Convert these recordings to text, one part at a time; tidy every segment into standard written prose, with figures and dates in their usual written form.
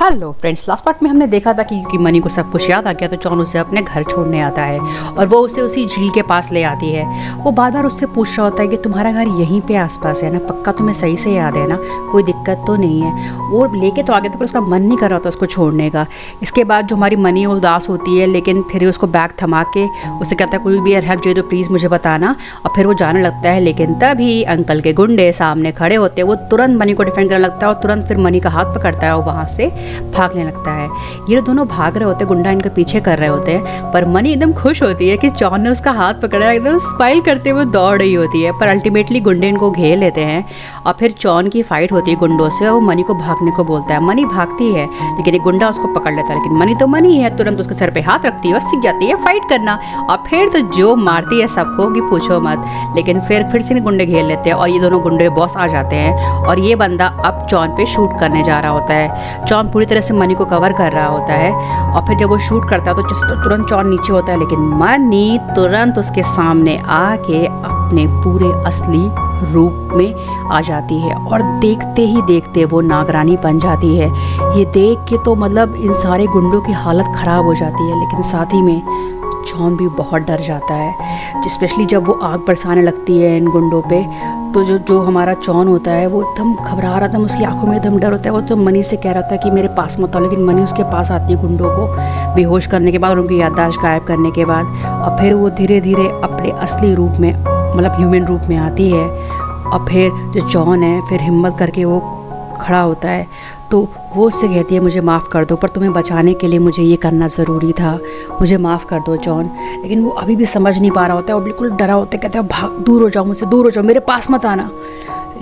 Hello friends, last part में हमने देखा था कि मनी को सब कुछ याद आ गया तो चौन उसे अपने घर छोड़ने आता है और वो उसे उसी झील के पास ले आती है। वो बार बार उससे पूछ रहा होता है कि तुम्हारा घर यहीं पे आसपास है ना, पक्का तुम्हें सही से याद है ना, कोई दिक्कत तो नहीं है। वो लेके तो आ गया था पर उसका मन नहीं कर रहा था उसको छोड़ने का। इसके बाद जो हमारी मनी उदास होती है, लेकिन फिर उसको बैग थमा के उससे कहता है कोई भी हेल्प चाहिए तो प्लीज़ मुझे बताना, और फिर वो जाने लगता है। लेकिन तभी अंकल के गुंडे सामने खड़े होते हैं। वो तुरंत मनी को डिफेंड करने लगता है और तुरंत फिर मनी का हाथ पकड़ता है और वहाँ से भागने लगता है। ये दोनों भाग रहे होते हैं, गुंडा इनके पीछे कर रहे होते हैं, पर मनी एकदम खुश होती है कि जॉन ने उसका हाथ पकड़ा है। एकदम स्माइल करते हुए दौड़ रही होती है, पर अल्टीमेटली गुंडे इनको घेर लेते हैं और फिर जॉन की फाइट होती है गुंडों से और वो मनी को भागने को बोलता है। मनी भागती है लेकिन एक गुंडा उसको पकड़ लेता है, लेकिन मनी तो मनी है, तुरंत उसके सर पे हाथ रखती है और सीख जाती है फाइट करना। और फिर तो जो मारती है सबको कि पूछो मत। लेकिन फिर से गुंडे घेर लेते हैं और ये दोनों गुंडे बॉस आ जाते हैं और ये बंदा अब जॉन पे शूट करने जा रहा होता है। जॉन पूरी तरह से मनी को कवर कर रहा होता है और फिर जब वो शूट करता है तो तुरंत जॉन नीचे होता है, लेकिन मनी तुरंत उसके सामने आके अपने पूरे असली रूप में आ जाती है और देखते ही देखते वो नागरानी बन जाती है। ये देख के तो मतलब इन सारे गुंडों की हालत ख़राब हो जाती है, लेकिन साथ ही में जॉन भी बहुत डर जाता है, स्पेशली जब वो आग बरसाने लगती है इन गुंडों पे। तो जो हमारा जॉन होता है वो एकदम घबरा रहा था, उसकी आंखों में एकदम डर होता है। वो तो मनी से कह रहा था कि मेरे पास मत आओ, लेकिन मनी उसके पास आती है गुंडों को बेहोश करने के बाद, उनकी याददाश्त गायब करने के बाद, और फिर वो धीरे धीरे अपने असली रूप में मतलब ह्यूमन रूप में आती है। और फिर जो जॉन है फिर हिम्मत करके वो खड़ा होता है, तो वो उससे कहती है मुझे माफ़ कर दो, पर तुम्हें बचाने के लिए मुझे ये करना ज़रूरी था, मुझे माफ़ कर दो जॉन। लेकिन वो अभी भी समझ नहीं पा रहा होता है, वो बिल्कुल डरा होता है, कहता है भाग, दूर हो जाओ मुझसे, दूर हो जाओ, मेरे पास मत आना।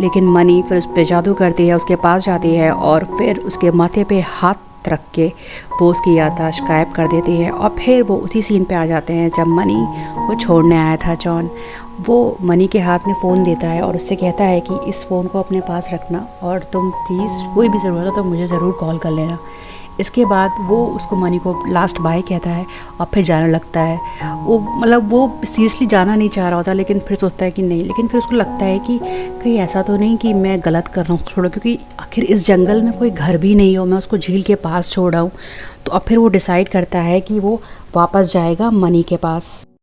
लेकिन मनी फिर उस पर जादू करती है, उसके पास जाती है और फिर उसके माथे पे हाथ रख के वो उसकी याददाश्त गायब कर देती है। और फिर वो उसी सीन पे आ जाते हैं जब मनी को छोड़ने आया था जॉन। वो मनी के हाथ में फ़ोन देता है और उससे कहता है कि इस फ़ोन को अपने पास रखना और तुम प्लीज़ कोई भी ज़रूरत हो तो मुझे ज़रूर कॉल कर लेना। इसके बाद वो उसको मनी को लास्ट बाय कहता है और फिर जाने लगता है। वो मतलब वो सीरियसली जाना नहीं चाह रहा होता, लेकिन फिर सोचता है कि नहीं, लेकिन फिर उसको लगता है कि कहीं ऐसा तो नहीं कि मैं गलत कर रहा हूँ छोड़ो, क्योंकि आखिर इस जंगल में कोई घर भी नहीं हो, मैं उसको झील के पास छोड़ आऊँ। तो अब फिर वो डिसाइड करता है कि वो वापस जाएगा मनी के पास।